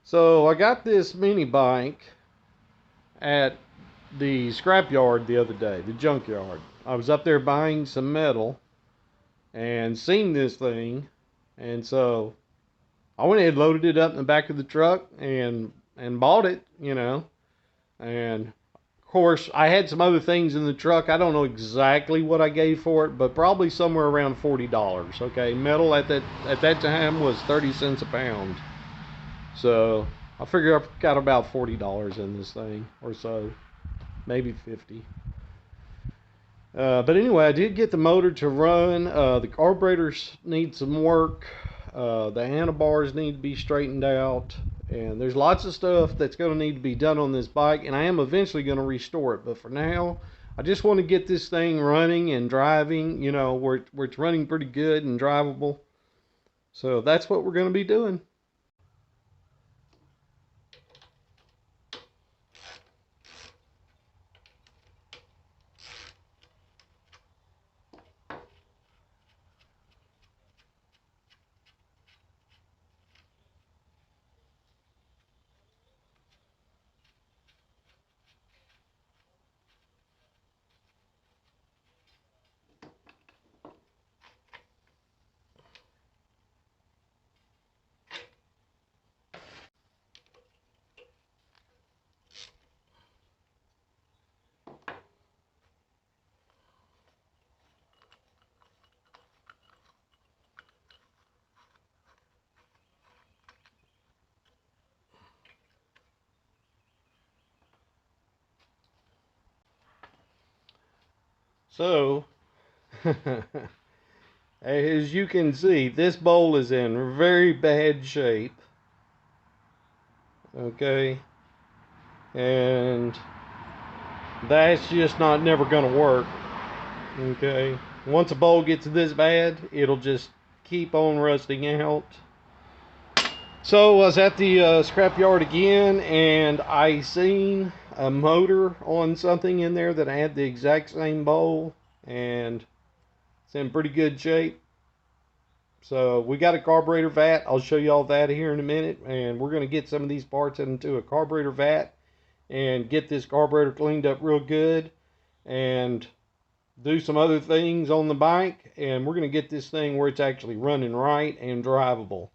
So I got this mini bike at the scrapyard the other day, the junkyard. I was up there buying some metal and seen this thing, and so I went ahead and loaded it up in the back of the truck and bought it, you know. And of course, I had some other things in the truck. I don't know exactly what I gave for it, but probably somewhere around $40. Okay, metal at that time was 30 cents a pound. So I figure I've got about $40 in this thing or so, maybe 50. But anyway, I did get the motor to run. The carburetors need some work. The handlebars need to be straightened out. And there's lots of stuff that's going to need to be done on this bike. And I am eventually going to restore it. But for now, I just want to get this thing running and driving, you know, where it's running pretty good and drivable. So that's what we're going to be doing. So, as you can see, this bowl is in very bad shape. Okay. And that's just not never going to work. Okay. Once a bowl gets this bad, it'll just keep on rusting out. So I was at the scrapyard again, and I seen a motor on something in there that had the exact same bowl, and it's in pretty good shape. So we got a carburetor vat. I'll show you all that here in a minute, and we're going to get some of these parts into a carburetor vat and get this carburetor cleaned up real good and do some other things on the bike, and we're going to get this thing where it's actually running right and drivable.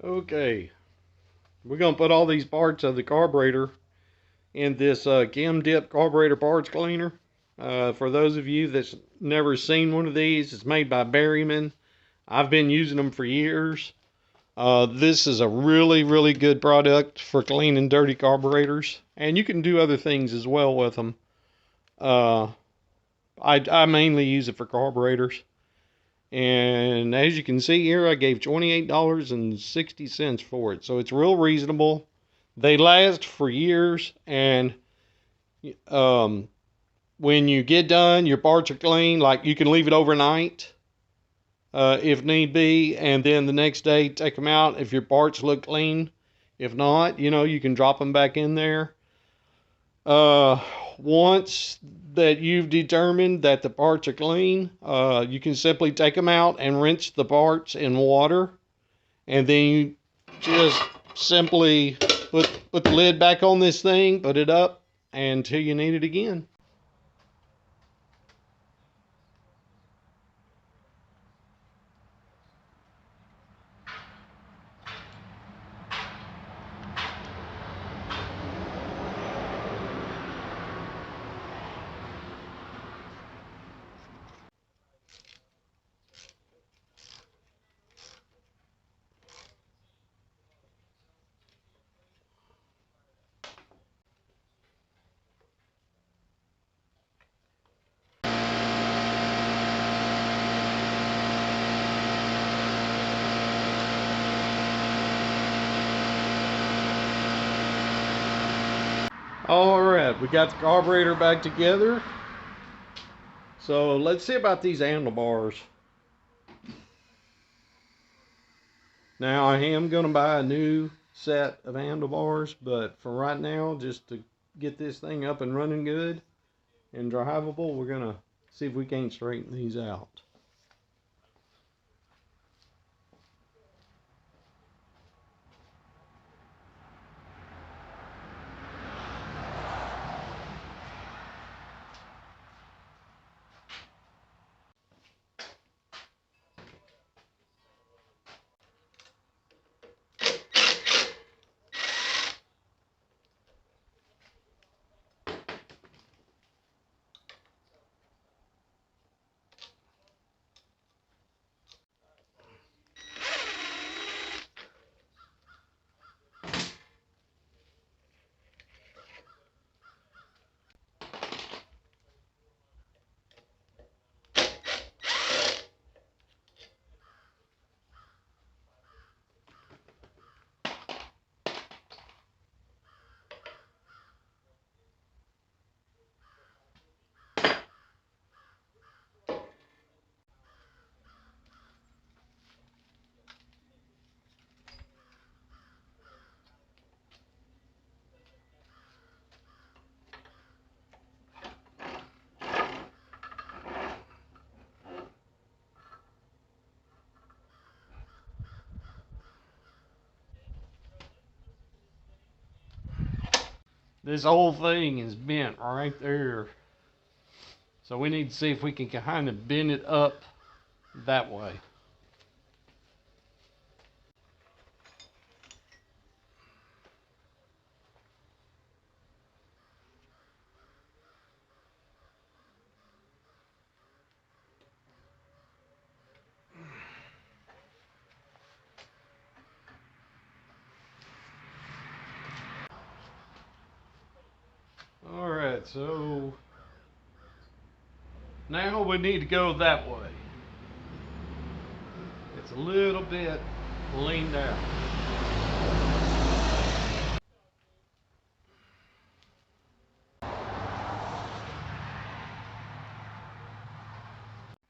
Okay, we're going to put all these parts of the carburetor in this Chem Dip carburetor parts cleaner. For those of you that's never seen one of these, it's made by Berryman. I've been using them for years. This is a really, really good product for cleaning dirty carburetors. And you can do other things as well with them. I mainly use it for carburetors. And as you can see here, I gave $28.60 for it. So it's real reasonable. They last for years. And when you get done, your parts are clean. Like, you can leave it overnight if need be. And then the next day, take them out if your parts look clean. If not, you know, you can drop them back in there. Once that you've determined that the parts are clean, you can simply take them out and rinse the parts in water. And then just simply put the lid back on this thing, put it up until you need it again. Alright, we got the carburetor back together. So let's see about these handlebars. Now I am going to buy a new set of handlebars, but for right now, just to get this thing up and running good and drivable, we're going to see if we can't straighten these out. This whole thing is bent right there. So we need to see if we can kind of bend it up that way. Alright, so now we need to go that way. It's a little bit leaned out.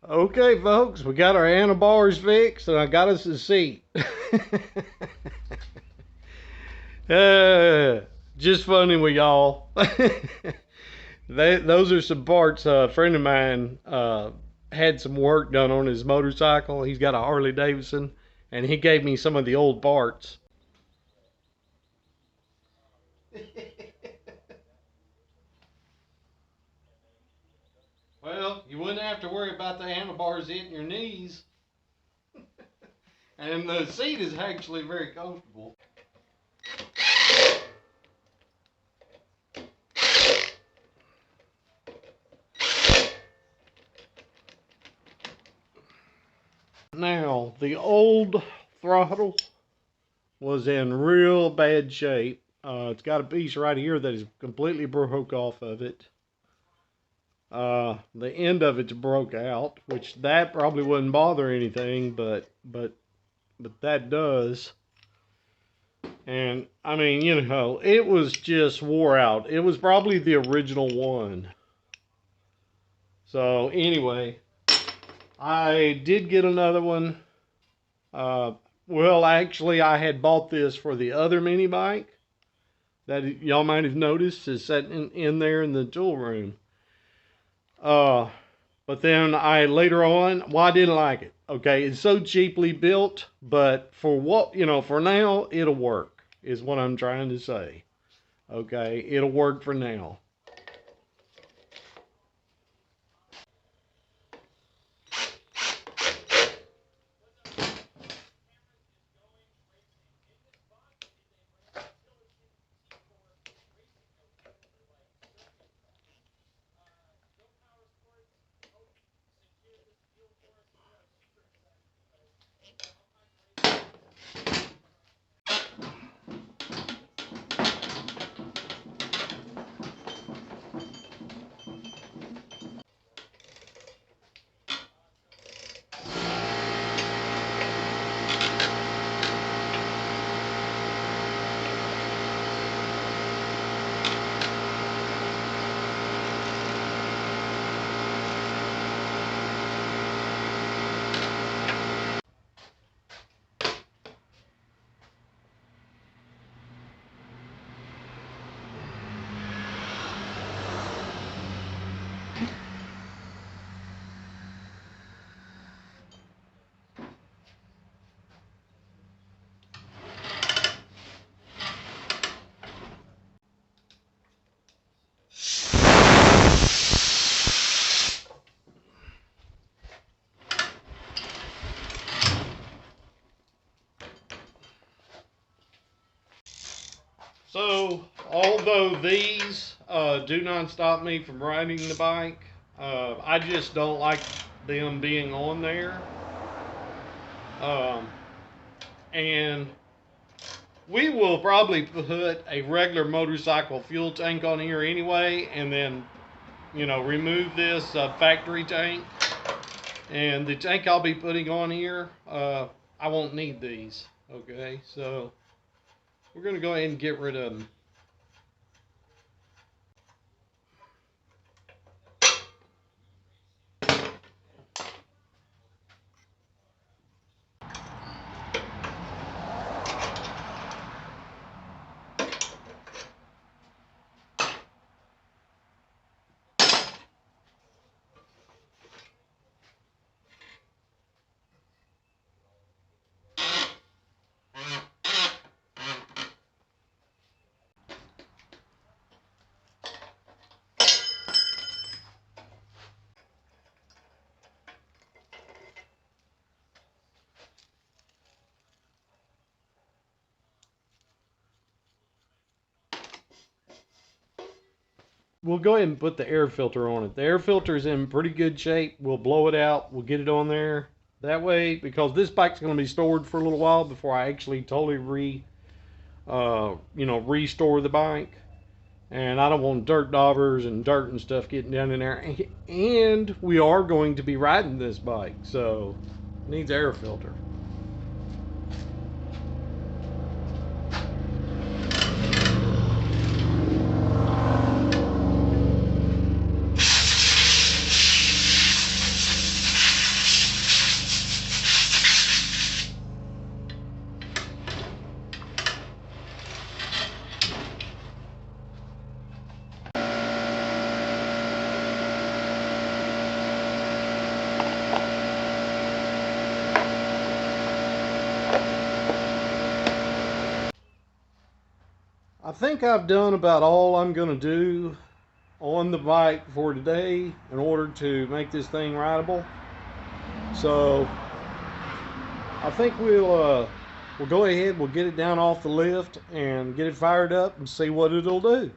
Okay, folks, we got our handlebars fixed, and I got us a seat. Just funny with y'all. Those are some parts. A friend of mine had some work done on his motorcycle. He's got a Harley Davidson, and he gave me some of the old parts. Well, you wouldn't have to worry about the handlebars hitting your knees. And the seat is actually very comfortable. Now, the old throttle was in real bad shape. It's got a piece right here that is completely broke off of it. The end of it's broke out, which that probably wouldn't bother anything, but that does. And I mean, you know, it was just wore out. It was probably the original one. So anyway, I did get another one. Well, actually, I had bought this for the other mini bike that y'all might have noticed is sitting in there in the tool room. But then I later on, well, I didn't like it. Okay, it's so cheaply built, but for what, for now, it'll work, is what I'm trying to say. Okay, it'll work for now. So, although these do not stop me from riding the bike, I just don't like them being on there. Um, and we will probably put a regular motorcycle fuel tank on here anyway, and then, remove this factory tank. And the tank I'll be putting on here, I won't need these. Okay, so we're going to go ahead and get rid of them. We'll go ahead and put the air filter on it. The air filter is in pretty good shape. We'll blow it out. We'll get it on there. That way, because this bike's going to be stored for a little while before I actually totally restore the bike. And I don't want dirt daubers and dirt and stuff getting down in there. And we are going to be riding this bike, so it needs air filter. I think I've done about all I'm going to do on the bike for today in order to make this thing rideable. So I think we'll go ahead, we'll get it down off the lift and get it fired up and see what it'll do.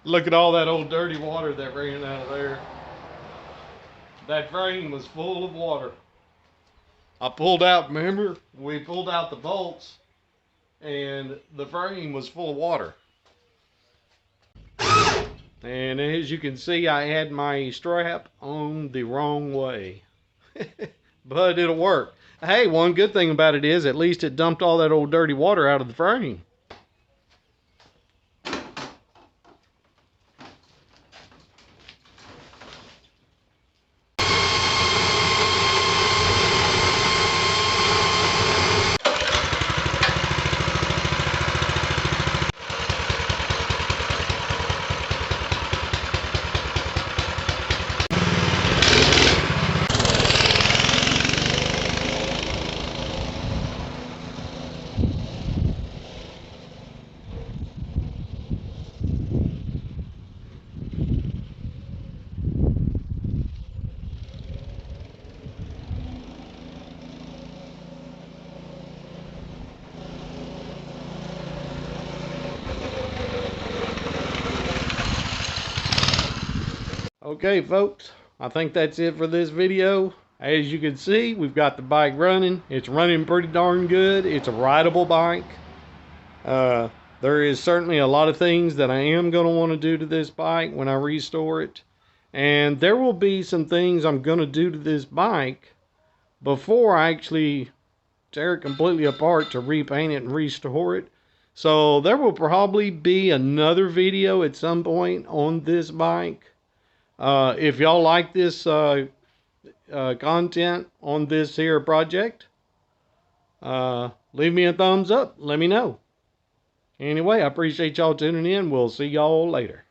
Look at all that old dirty water that ran out of there. That frame was full of water. I pulled out, remember? We pulled out the bolts and the frame was full of water. And as you can see, I had my strap on the wrong way. But it'll work. Hey, one good thing about it is at least it dumped all that old dirty water out of the frame. Okay, folks, I think that's it for this video. As you can see, we've got the bike running. It's running pretty darn good. It's a rideable bike. There is certainly a lot of things that I am going to want to do to this bike when I restore it. And there will be some things I'm going to do to this bike before I actually tear it completely apart to repaint it and restore it. So there will probably be another video at some point on this bike. If y'all like this content on this here project, leave me a thumbs up. Let me know. Anyway, I appreciate y'all tuning in. We'll see y'all later.